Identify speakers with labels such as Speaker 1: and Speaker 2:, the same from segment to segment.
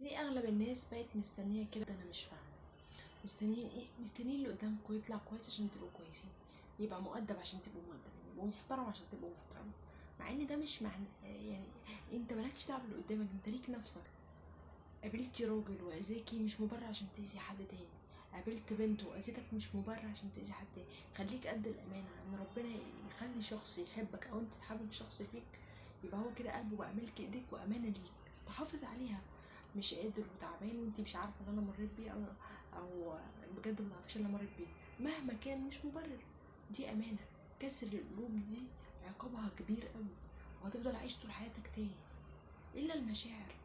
Speaker 1: ليه اغلب الناس بقت مستنيه كده؟ انا مش فاهمه. مستنيين ايه؟ مستنيين اللي قدامكم يطلع كويس عشان تبقوا كويسين، يبقى مؤدب عشان تبقوا مؤدبين، يبقى محترم عشان تبقوا محترمين. مع ان ده مش معنى يعني انت مالكش دعوه باللي قدامك، انت ليك نفسك. قابلتي راجل واذاكي مش مبرر عشان تأذي حد تاني، قابلت بنت واذتك مش مبرر عشان تأذي حد تاني. خليك قد الامانه ان ربنا يخلي شخص يحبك او انت تحبب شخص فيك، يبقى هو كده قلبه بقى ملك ايديك وامانه ليك تحافظ عليها. مش قادر وتعبان وانت مش عارفه اللي انا مريت بيه او بجد ما تعرفيش اللي انا مريت بيه، مهما كان مش مبرر. دي امانه. كسر القلوب دي عقابها كبير قوي، وهتفضل عايش طول حياتك تاني. الا المشاعر،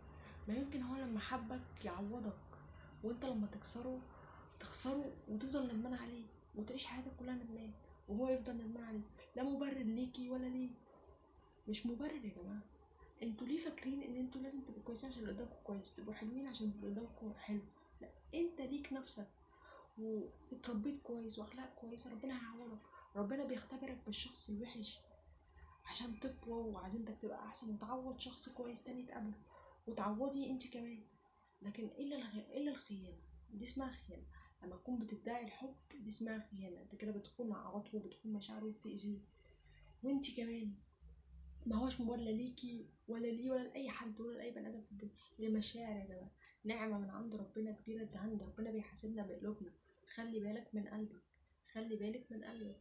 Speaker 1: ما يمكن هو لما حبك يعوضك، وانت لما تخسره وتفضل ندمان عليه وتعيش حياتك كلها ندمان، وهو يفضل ندمان عليه. لا مبرر ليكي ولا ليه. مش مبرر يا جماعه. انتوا ليه فاكرين ان انتوا لازم تبقوا كويسين عشان اللي قدامكم كويس، تبقوا حلوين عشان اللي قدامكم حلو؟ لا، انت ليك نفسك واتربيت كويس واخلاق كويسه، ربنا هيعوضك. ربنا بيختبرك بالشخص الوحش عشان تقوى وعزيمتك تبقى احسن، وتعوض شخص كويس تاني تقابله وتعوضي انت كمان. لكن الا الخيانه، دي اسمها خيانه. لما تكون بتدعي الحب دي اسمها خيانه، انت كده بتخون عواطفه وبتخون مشاعره وبتأذيه. وانت كمان ما هوش مبرر لا ليكي ولا ليه ولا لاي حد ولا لاي بني ادم في الدنيا. المشاعر يا جماعه نعمه من عند ربنا كبيره، ادهان ربنا بيحاسبنا بقلوبنا. خلي بالك من قلبك، خلي بالك من قلبك.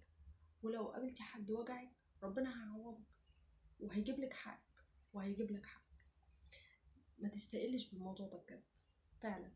Speaker 1: ولو قابلتي حد وجعك ربنا هيعوضك وهيجيب لك حقك وهيجيب لك حق. ما تستقلش بالموضوع ده بجد، فعلا.